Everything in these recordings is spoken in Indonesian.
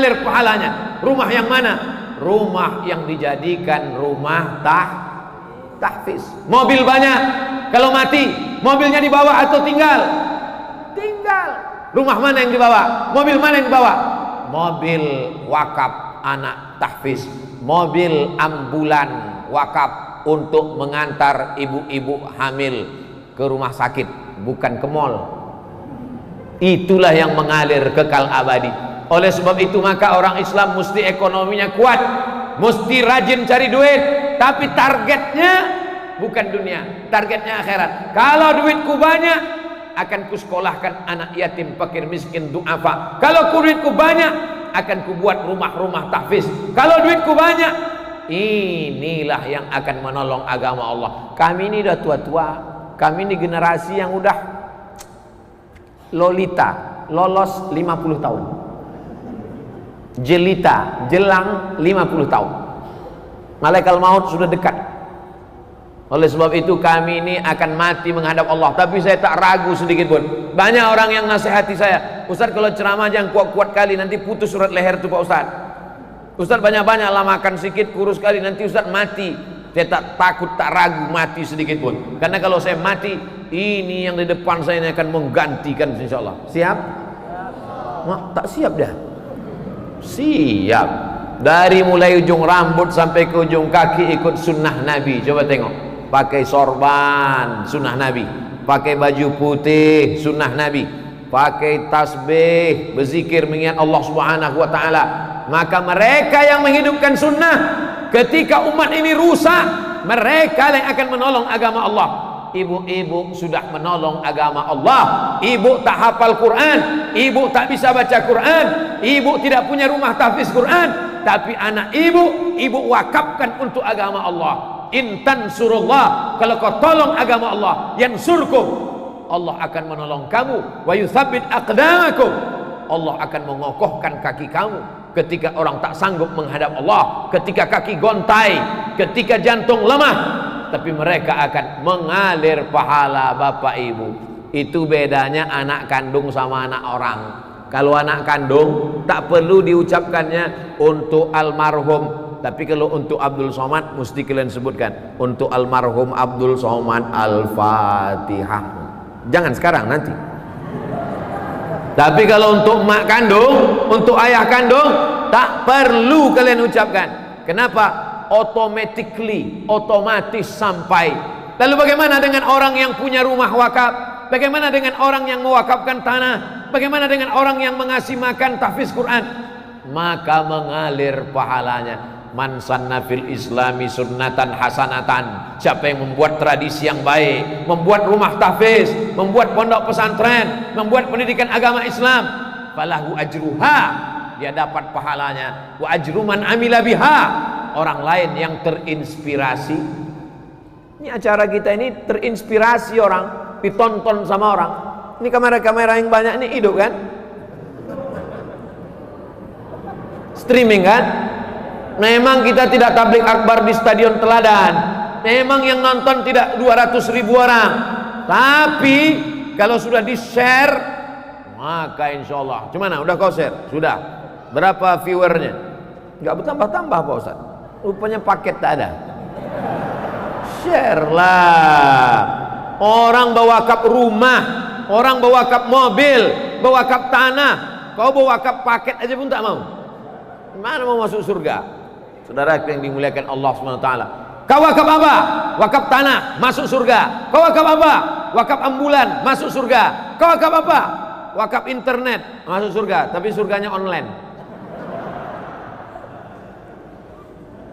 mengalir pahalanya. Rumah yang mana? Rumah yang dijadikan rumah tahfiz. Mobil banyak, kalau mati mobilnya dibawa atau tinggal? Tinggal. Rumah mana yang dibawa? Mobil mana yang dibawa? Mobil wakaf anak tahfiz, mobil ambulan wakaf untuk mengantar ibu-ibu hamil ke rumah sakit, bukan ke mall. Itulah yang mengalir kekal abadi. Oleh sebab itu maka orang Islam mesti ekonominya kuat, mesti rajin cari duit, tapi targetnya bukan dunia, targetnya akhirat. Kalau duitku banyak, akan kusekolahkan anak yatim, fakir, miskin, du'afa. Kalau duitku banyak, akan kubuat rumah-rumah tahfiz. Kalau duitku banyak, inilah yang akan menolong agama Allah. Kami ini udah tua-tua, kami ini generasi yang udah lolita, lolos 50 tahun, jelita, jelang 50 tahun. Malaikat maut sudah dekat. Oleh sebab itu kami ini akan mati menghadap Allah. Tapi saya tak ragu sedikit pun. Banyak orang yang nasihati saya, Ustaz kalau ceramah jangan kuat-kuat kali, nanti putus surat leher itu Pak Ustaz. Ustaz banyak-banyak lah makan sedikit, kurus kali, nanti Ustaz mati. Saya tak takut, tak ragu mati sedikit pun. Karena kalau saya mati, ini yang di depan saya ini akan menggantikan insyaAllah. Siap? Tak siap dah. Siap. Dari mulai ujung rambut sampai ke ujung kaki ikut sunnah Nabi. Coba tengok. Pakai sorban, sunnah Nabi. Pakai baju putih, sunnah Nabi. Pakai tasbih, berzikir mengingat Allah Subhanahu wa taala. Maka mereka yang menghidupkan sunnah, ketika umat ini rusak, mereka yang akan menolong agama Allah. Ibu-ibu sudah menolong agama Allah. Ibu tak hafal Quran, ibu tak bisa baca Quran, ibu tidak punya rumah tahfiz Quran, tapi anak ibu wakafkan untuk agama Allah. Intan surullah, kalau kau tolong agama Allah, yansurkum, Allah akan menolong kamu. Wa yuthabbit aqdamakum, Allah akan mengokohkan kaki kamu ketika orang tak sanggup menghadap Allah, ketika kaki gontai, ketika jantung lemah, tapi mereka akan mengalir pahala bapak ibu. Itu bedanya anak kandung sama anak orang. Kalau anak kandung tak perlu diucapkannya untuk almarhum, tapi kalau untuk Abdul Somad mesti kalian sebutkan untuk almarhum Abdul Somad Al-Fatihah. Jangan sekarang, nanti. Tapi kalau untuk mak kandung, untuk ayah kandung, tak perlu kalian ucapkan. Kenapa? Otomatis sampai. Lalu bagaimana dengan orang yang punya rumah wakaf? Bagaimana dengan orang yang mewakafkan tanah? Bagaimana dengan orang yang mengasih makan tahfiz Quran? Maka mengalir pahalanya. Man sanna fil islami sunnatan hasanatan. Siapa yang membuat tradisi yang baik, membuat rumah tahfiz, membuat pondok pesantren, membuat pendidikan agama Islam, falahu ajruha, dia dapat pahalanya. Wa ajru man amila biha, orang lain yang terinspirasi. Ini acara kita ini terinspirasi orang, ditonton sama orang. Ini kamera-kamera yang banyak ini hidup kan? Streaming kan? Memang kita tidak tablik akbar di Stadion Teladan. Memang yang nonton tidak 200.000 orang. Tapi kalau sudah di-share, maka insya Allah. Gimana? Udah kau share? Sudah. Berapa viewernya? Enggak bertambah-tambah Pak Ustaz. Rupanya paket tak ada. Share lah. Orang bawa kap rumah, orang bawa kap mobil, bawa kap tanah. Kau bawa kap paket aja pun tak mau. Mana mau masuk surga? Saudara yang dimuliakan Allah SWT, kau wakaf apa? Wakaf tanah, masuk surga. Kau wakaf apa? Wakaf ambulan, masuk surga. Kau wakaf apa? Wakaf internet, masuk surga. Tapi surganya online.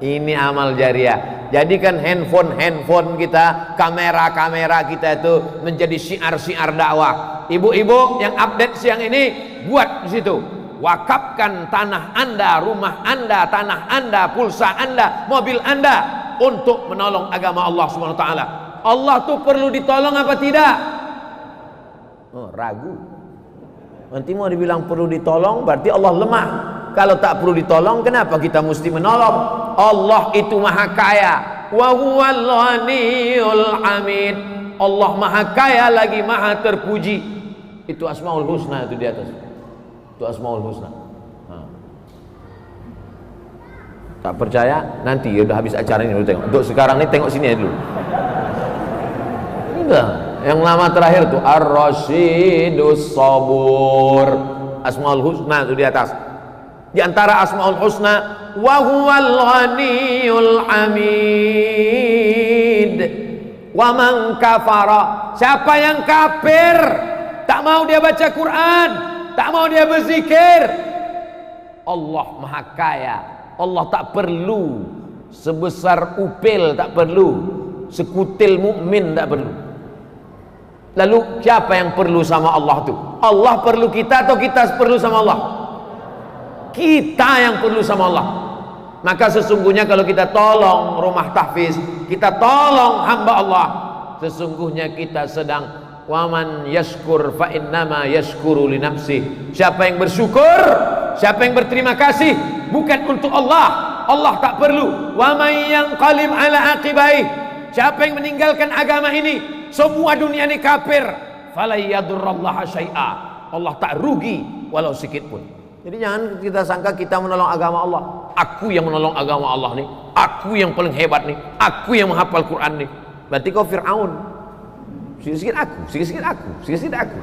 Ini amal jariah. Jadikan handphone kita, kamera kita itu menjadi syiar-syiar dakwah. Ibu-ibu yang update siang ini, buat di situ. Wakafkan tanah Anda, rumah Anda, tanah Anda, pulsa Anda, mobil Anda untuk menolong agama Allah SWT. Allah tuh perlu ditolong apa tidak? Oh, ragu. Nanti mau dibilang perlu ditolong berarti Allah lemah. Kalau tak perlu ditolong, kenapa kita mesti menolong? Allah itu maha kaya. Wa huwal ghaniyul hamid. Allah maha kaya lagi maha terpuji. Itu Asmaul Husna itu di atas. Itu Asmaul Husna. Tak percaya? Nanti ya udah habis acara ini, lu tengok. Untuk sekarang ini tengok sini aja dulu. Enggak. Yang lama terakhir tuh Ar-Rasyidus Sabur. Asmaul Husna itu di atas. Di antara Asmaul Husna, wa huwal ghaniyul hamid. Wa man kafara. Siapa yang kafir, tak mau dia baca Quran, tak mau dia berzikir, Allah Maha Kaya. Allah tak perlu sebesar upil, tak perlu sekutil mukmin, tak perlu. Lalu siapa yang perlu sama Allah tu? Allah perlu kita atau kita perlu sama Allah? Kita yang perlu sama Allah. Maka sesungguhnya kalau kita tolong rumah tahfiz, kita tolong hamba Allah, sesungguhnya kita sedang waman yashkur fa innama yashkuru li nafsih. Siapa yang bersyukur, siapa yang berterima kasih, bukan untuk Allah, Allah tak perlu. Wa may yanqalib ala aqibaih, siapa yang meninggalkan agama ini, semua dunia ini kafir, fala yadurrallaha syai'a, Allah tak rugi walau sedikit pun. Jadi jangan kita sangka kita menolong agama Allah. Aku yang menolong agama Allah nih, aku yang paling hebat nih, aku yang menghafal Quran nih. Berarti kau Fir'aun. Sikit-sikit aku, sikit-sikit aku, sikit-sikit aku.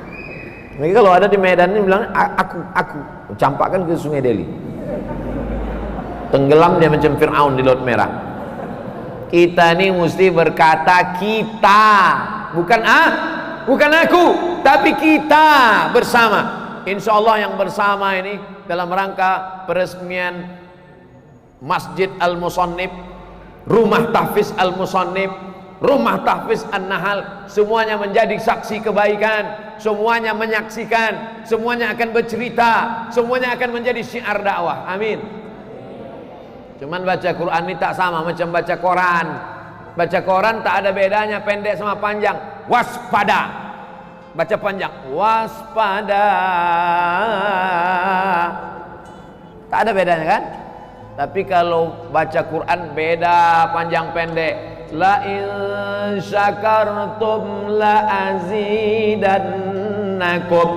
Mereka kalau ada di Medan ini bilang aku, campakkan ke Sungai Delhi. Tenggelam dia macam Fir'aun di Laut Merah. Kita ini mesti berkata kita, bukan bukan aku, tapi kita bersama. Insya Allah yang bersama ini dalam rangka peresmian Masjid Al-Musannif, Rumah Tahfiz Al-Musannif, Rumah Tahfiz An-Nahal, semuanya menjadi saksi kebaikan, semuanya menyaksikan, semuanya akan bercerita, semuanya akan menjadi syiar dakwah. Amin. Cuman baca Quran ini tak sama macam baca koran. Baca koran tak ada bedanya pendek sama panjang. Waspada. Baca panjang, waspada. Tak ada bedanya kan? Tapi kalau baca Quran beda panjang pendek. La in syakartum la azidannakum.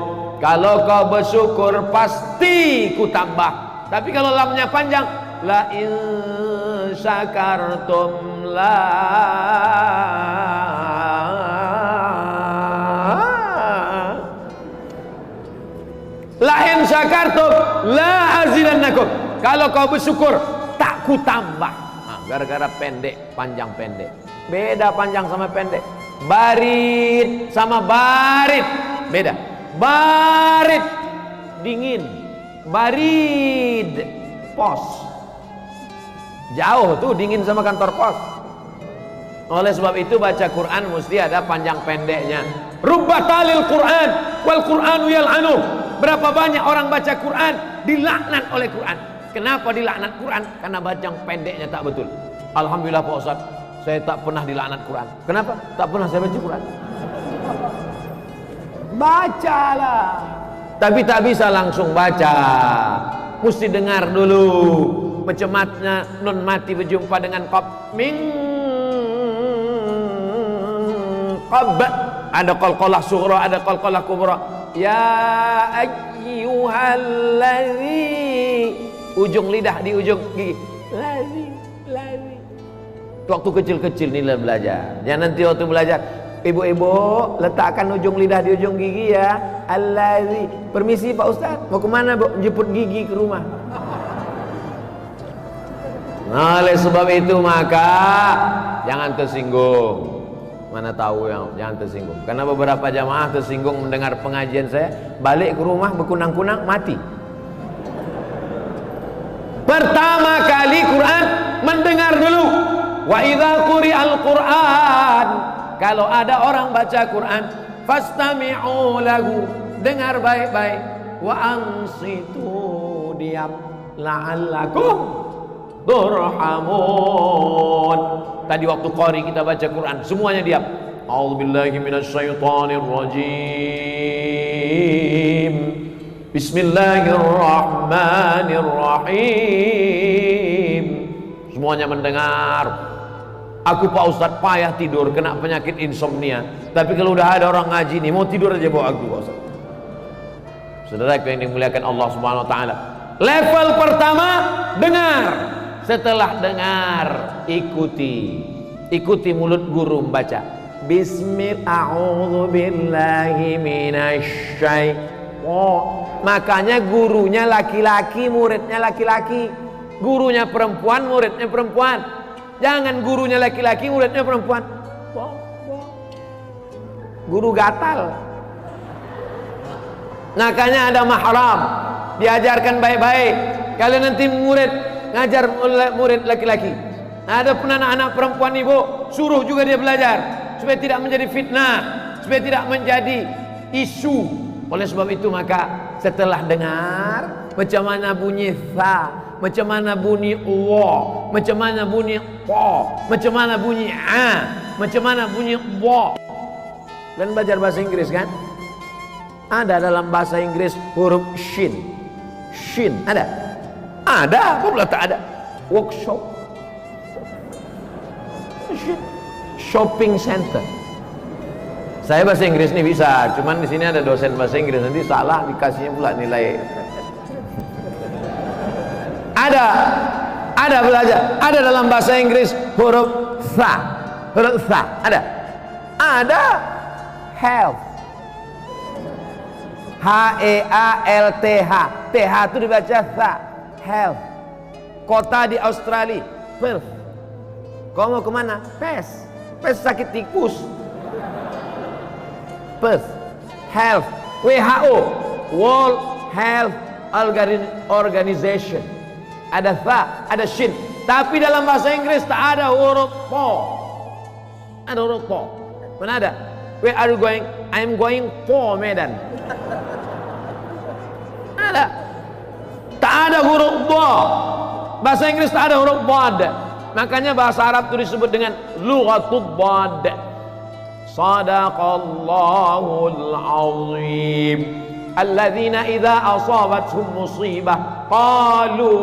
Kalau kau bersyukur pasti ku tambah. Tapi kalau lamnya panjang, la in syakartum la in syakartum la azidannakum. Kalau kau bersyukur tak ku tambah. Gara-gara pendek, panjang pendek. Beda panjang sama pendek. Barit sama barit beda. Barit dingin, barid pos. Jauh tuh dingin sama kantor pos. Oleh sebab itu baca Quran mesti ada panjang pendeknya. Rubbatalil Quran wal Quranu yal'anu. Berapa banyak orang baca Quran dilaknat oleh Quran. Kenapa dilaknat Quran? Karena panjang pendeknya tak betul. Alhamdulillah Pak Ustaz, saya tak pernah dilaknat Quran. Kenapa? Tak pernah saya baca Quran. Bacalah. Tapi tak bisa langsung baca. Mesti dengar dulu. Macam matnya nun mati berjumpa dengan qab min qab. Ada qalqalah sughra, ada qalqalah kubra. Ya ayyuhalladzi, ujung lidah di ujung gigi. Ladzi. Waktu kecil-kecil ni lah belajar. Jangan nanti waktu belajar, ibu-ibu letakkan ujung lidah di ujung gigi ya. Allazi. Permisi Pak Ustaz, mau kemana Bu? Jemput gigi ke rumah. Nah, oleh sebab itu maka jangan tersinggung. Mana tahu yang jangan tersinggung. Karena beberapa jamaah tersinggung mendengar pengajian saya, balik ke rumah berkunang-kunang mati. Pertama kali Quran mendengar dulu. Wa idza quri'al Quran, kalau ada orang baca Quran, fastami'u lahu, dengar baik-baik. Wa ansitu, diam, la'allakum turhamun. Tadi waktu qari kita baca Quran, semuanya diam. A'udzubillahi minasyaitonir rajim. Bismillahirrahmanirrahim. Semuanya mendengar. Aku Pak Ustaz payah tidur, kena penyakit insomnia. Tapi kalau udah ada orang ngaji nih, mau tidur aja bawa aku Pak Ustaz. Saudara yang dimuliakan Allah Subhanahu wa taala. Level pertama dengar. setelah dengar, ikuti mulut guru membaca. Bismillahirrahmanirrahim. Makanya gurunya laki-laki, muridnya laki-laki. Gurunya perempuan, muridnya perempuan. Jangan gurunya laki-laki, muridnya perempuan. Guru gatal. Makanya ada mahram, diajarkan baik-baik. Kalian nanti murid ngajar murid laki-laki. Ada pun anak-anak perempuan ibu, suruh juga dia belajar supaya tidak menjadi fitnah, supaya tidak menjadi isu. Oleh sebab itu maka setelah dengar macam mana bunyi tha, macam mana bunyi wa, macam mana bunyi ta, macam mana bunyi a, macam mana bunyi wa. Dan belajar bahasa Inggris kan? Ada dalam bahasa Inggris huruf shin. Shin ada? Ada, apa pula tak ada? Workshop. Shopping center. Saya bahasa Inggris ini bisa, cuman di sini ada dosen bahasa Inggris, nanti salah dikasihnya pula nilai. Ada belajar, ada dalam bahasa Inggris huruf tha, ada health, H-E-A-L-T-H, T-H itu dibaca tha, health. Kota di Australia, Perth. Kau mau kemana? Pes sakit tikus. Perth. Health, WHO, World Health Organization. Ada tha, ada shin. Tapi dalam bahasa Inggris tak ada huruf po. Ada huruf po. Mana ada? Where are you going? I am going to Medan. Ada. Tak ada huruf bo. Bahasa Inggris tak ada huruf bod. Makanya bahasa Arab itu disebut dengan lughatul bod. Sadaqallahul azim. Alladzina idza asabatuhum musibah qalu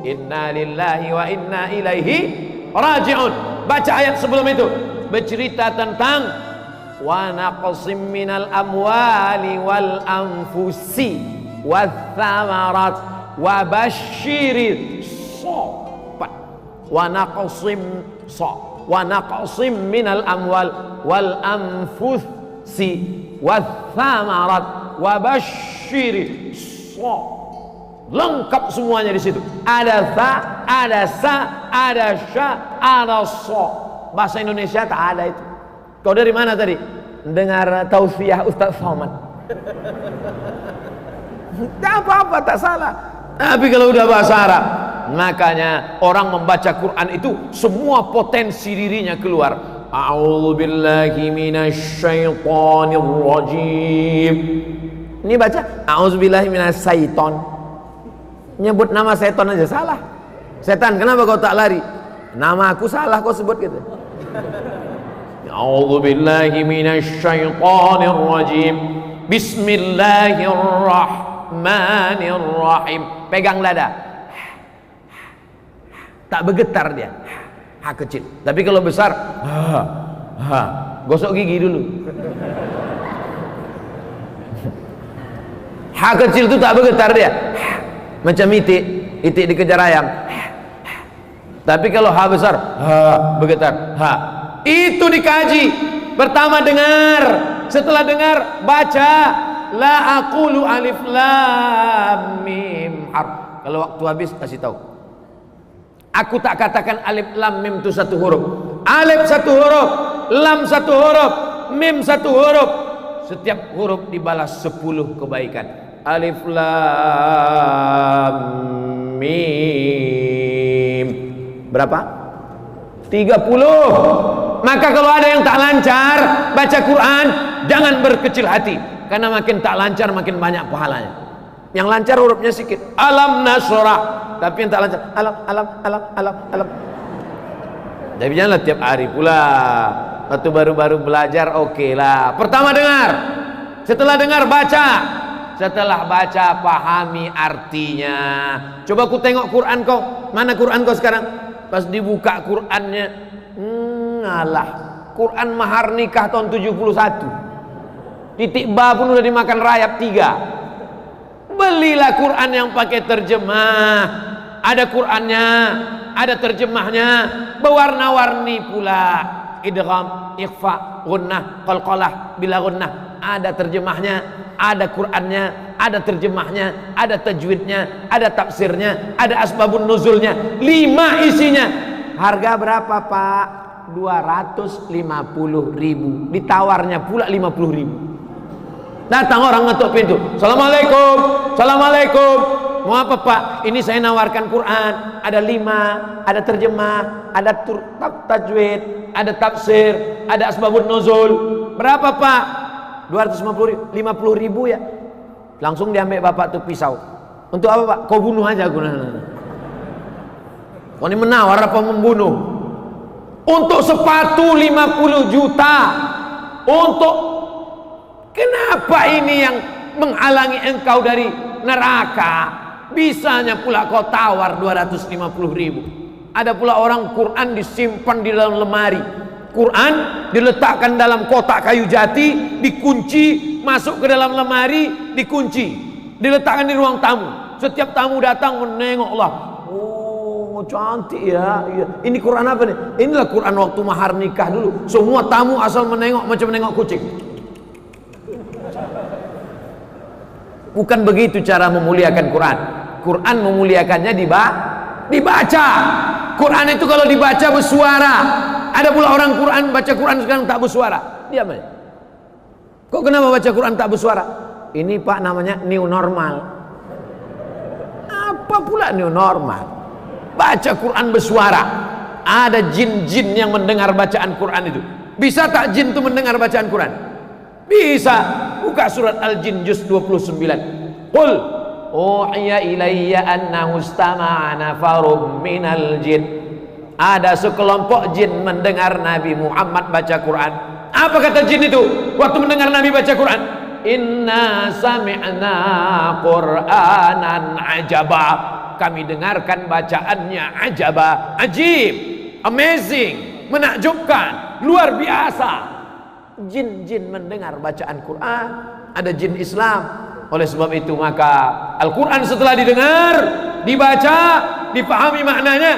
inna lillahi wa inna ilaihi raji'un. Baca ayat sebelum itu bercerita tentang wa naqsim minal amwali wal anfusi wath thamarat wa basyiris sabat wa naqsim minal amwal wal anfusi wath thamarat wa basyiris sabat. Lengkap semuanya di situ. Ada tha, ada sa, ada sya, ada so. Bahasa Indonesia tak ada itu. Kau dari mana tadi? Dengar tausiah Ustaz Somad. Tak apa-apa, tak salah. Tapi kalau udah bahasa Arab, makanya orang membaca Quran itu semua potensi dirinya keluar. A'udzubillahi minasyaitonir rajim. Ini baca a'udzubillahi minasyaiton. Nyebut nama setan aja salah. Setan, kenapa kau tak lari? Nama aku salah kau sebut gitu. A'udzubillahi minasyaitonir rajim. Bismillahirrahmanirrahim. Pegang dada. Tak bergetar dia. Ha kecil. Tapi kalau besar, gosok gigi dulu. Ha kecil itu tak bergetar dia. Macam itik dikejar ayam. Tapi kalau ha besar, bergetar. Itu dikaji. Pertama dengar, setelah dengar baca. La aqulu alif lam mim harf. Kalau waktu habis kasih tahu. Aku tak katakan alif lam mim itu satu huruf. Alif satu huruf, lam satu huruf, mim satu huruf. Setiap huruf dibalas 10 kebaikan. Alif lam mim berapa? 30. Maka kalau ada yang tak lancar baca Quran, jangan berkecil hati, karena makin tak lancar makin banyak pahalanya. Yang lancar hurufnya sedikit, alam nasrah. Tapi yang tak lancar alam. Tapi janganlah tiap hari pula. Waktu baru-baru belajar oke lah. Pertama dengar, setelah dengar baca. Setelah baca pahami artinya. Coba aku tengok Quran kau. Mana Quran kau sekarang? Pas dibuka Qurannya, alah, Quran mahar nikah tahun 71. Titik ba pun udah dimakan rayap 3. Belilah Quran yang pakai terjemah. ada Qur'annya, ada terjemahnya, berwarna-warni pula. Idgham, ikhfa, gunnah, qalqalah, bila gunnah, ada terjemahnya, ada Qur'annya, ada terjemahnya, ada tajwidnya, ada tafsirnya, ada asbabun nuzulnya, 5 isinya. Harga berapa Pak? 250.000. Ditawarnya pula 50.000. Datang orang ngetuk pintu. Assalamualaikum, assalamualaikum. Mau apa Pak? Ini saya nawarkan Quran. Ada 5, ada terjemah, ada tajwid, ada tafsir, ada asbabun nuzul. Berapa Pak? 250.000, 50.000 ya. Langsung diambil bapak tuh pisau. Untuk apa Pak? Kau bunuh aja aku. Kau ini menawar apa membunuh? Untuk sepatu 50 juta. Untuk kenapa ini yang menghalangi engkau dari neraka? Bisanya pula kau tawar 250.000. Ada pula orang Quran disimpan di dalam lemari. Quran diletakkan dalam kotak kayu jati, dikunci, masuk ke dalam lemari, dikunci, diletakkan di ruang tamu. Setiap tamu datang menengoklah. Oh cantik ya. Ini Quran apa nih? Inilah Quran waktu mahar nikah dulu. Semua tamu asal menengok macam menengok kucing. Bukan begitu cara memuliakan Quran. Quran memuliakannya dibaca. Quran itu kalau dibaca bersuara. Ada pula orang Quran baca Quran sekarang tak bersuara. Diam aja. Kok kenapa baca Quran tak bersuara? Ini Pak namanya new normal. Apa pula new normal? Baca Quran bersuara. Ada jin-jin yang mendengar bacaan Quran itu. Bisa tak jin itu mendengar bacaan Quran? Bisa. Buka surat Al-Jin juz 29. Qul uhiya ilayya annahu istama'a nafarum minal jin. Ada sekelompok jin mendengar Nabi Muhammad baca Quran. Apa kata jin itu waktu mendengar Nabi baca Quran? Inna sami'na Qur'anan ajaba. Kami dengarkan bacaannya ajaba, ajib, amazing, menakjubkan, luar biasa. Jin-jin mendengar bacaan Quran. Ada jin Islam. Oleh sebab itu maka Al-Quran setelah didengar, dibaca, dipahami maknanya,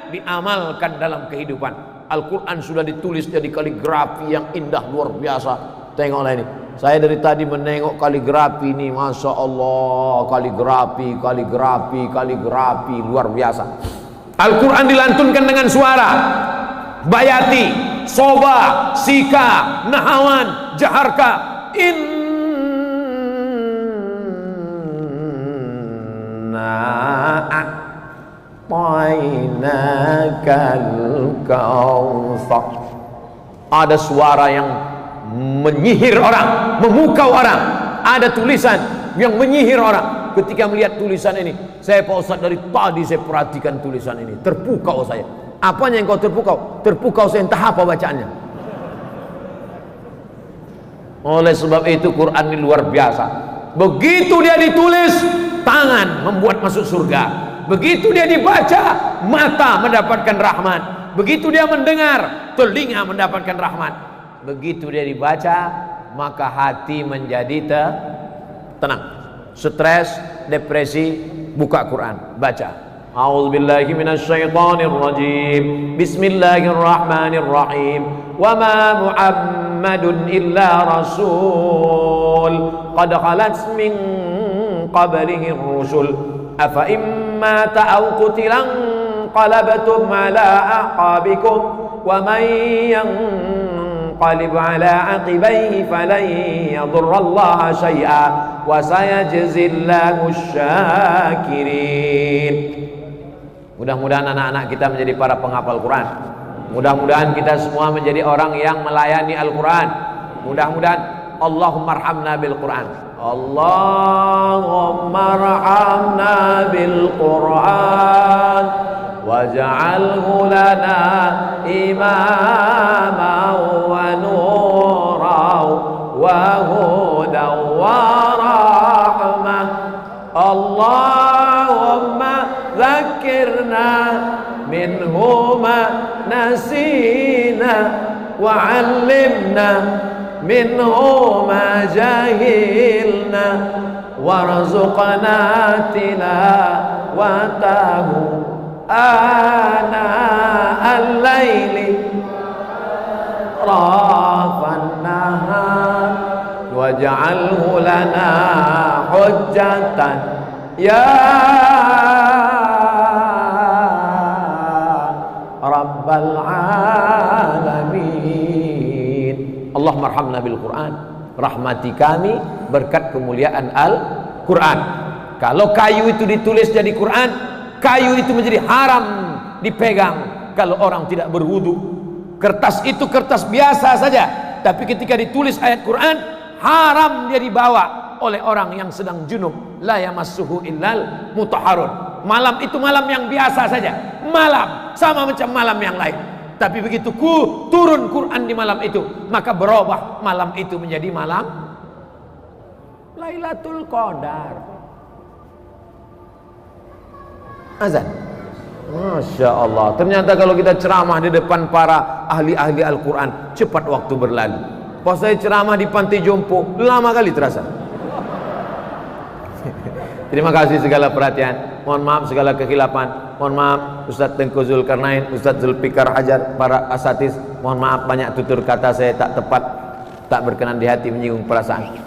diamalkan dalam kehidupan. Al-Quran sudah ditulis jadi kaligrafi yang indah luar biasa. Tengoklah ini. Saya dari tadi menengok kaligrafi ini, masya Allah, kaligrafi luar biasa. Al-Quran dilantunkan dengan suara. Bayati, soba, sika, nahawan, jaharka. Ada suara yang menyihir orang, memukau orang. Ada tulisan yang menyihir orang. Ketika melihat tulisan ini, saya Pak Ustaz dari tadi saya perhatikan tulisan ini, terpukau saya. Apanya yang kau terpukau? Terpukau saya entah apa bacaannya. Oleh sebab itu Quran ini luar biasa. Begitu dia ditulis, tangan membuat masuk surga. Begitu dia dibaca, mata mendapatkan rahmat. Begitu dia mendengar, telinga mendapatkan rahmat. Begitu dia dibaca, maka hati menjadi tenang. Stres, depresi, buka Quran, baca. A'udzubillahi minasyaitonirrajim. Bismillahirrahmanirrahim. Wa ma Muhammadun illa rasul qad khalat min qablihi ar-rusul afa imma ta'aw qutilan qalabtum ala aqabikum wa man yanqalib ala aqibaihi falan yadurra Allah syai'a wa sayajzillahu syakirin. Mudah-mudahan anak-anak kita menjadi para penghafal Quran. Mudah-mudahan kita semua menjadi orang yang melayani Al-Quran. Mudah-mudahan Allahumma arhamna bil Quran. Allahumma arhamna bil Quran waj'alhu lana imaman wa nuran wa hudan wa rahmah. Allahumma dhakkirna minhu ma nasina wa 'allimna minhu ma jahilna warzuqna wa tahu ana al-laili rafan nahar waj'alhu lana hujjatan ya rabbal alamin. Allah marhamna bil Quran, rahmati kami berkat kemuliaan Al-Quran. Kalau kayu itu ditulis jadi Quran, kayu itu menjadi haram dipegang kalau orang tidak berwudu. Kertas itu kertas biasa saja, tapi ketika ditulis ayat Quran, haram dia dibawa oleh orang yang sedang junub. La yamassuhu illal mutahharun. Malam itu malam yang biasa saja, malam sama macam malam yang lain. Tapi begitu turun Quran di malam itu, maka berubah malam itu menjadi malam Lailatul Qadar. Azan. Masya Allah. Ternyata kalau kita ceramah di depan para ahli-ahli Al-Quran, cepat waktu berlalu. Pas saya ceramah di Pantai Jompo, lama kali terasa. Terima kasih segala perhatian. Mohon maaf segala kekhilafan. Mohon maaf Ustadz Tengku Zulkarnain, Ustadz Zulfikar Hajar, para asatiz. Mohon maaf banyak tutur kata saya tak tepat, tak berkenan di hati, menyinggung perasaan.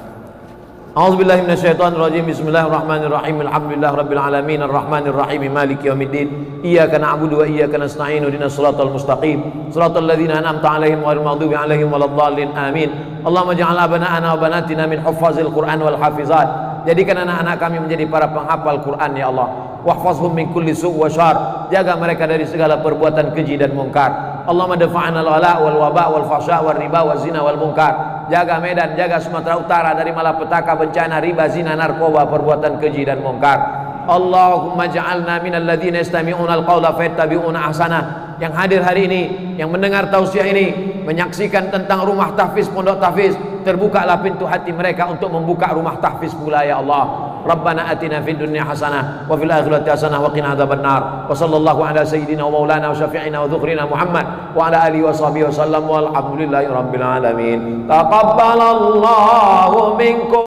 A'udzubillahi minasyaitonirrajim. Bismillahirrahmanirrahim. Alhamdulillahirabbil alamin arrahmanir rahim maliki yaumiddin. Iyyaka na'budu wa iyyaka nasta'in. Ihdinas shiratal mustaqim. Shiratal ladzina an'amta 'alaihim ghairil maghdubi 'alaihim waladdallin. Amin. Allahumma ij'al abana'ana wa banatina min huffazil Qur'an wal hafizat. Jadikan anak-anak kami menjadi para penghafal Quran ya Allah. Wahfazhum min kulli su' wa syarr. Jaga mereka dari segala perbuatan keji dan mungkar. Allahumma dafa'na al-ghala wal waba wal fahsya wal riba wal zina wal munkar. Jaga Medan, jaga Sumatera Utara dari malapetaka, bencana, riba, zina, narkoba, perbuatan keji dan mungkar. Allahumma ja'alna minal ladzina yastami'una al-qawla fayattabi'una ahsana. Yang hadir hari ini, yang mendengar tausiah ini, menyaksikan tentang rumah tahfiz, pondok tahfiz, terbukalah pintu hati mereka untuk membuka rumah tahfiz pula ya Allah. Rabbana atina fid dunya hasanah wa fil akhirati hasanah wa qina adzabannar. Wa sallallahu ala sayyidina wa maulana wa syafi'ina wa dhukrina Muhammad wa ala alihi wa sahbihi wa sallam walhamdulillahi rabbil alamin. Taqabbalallahu minkum.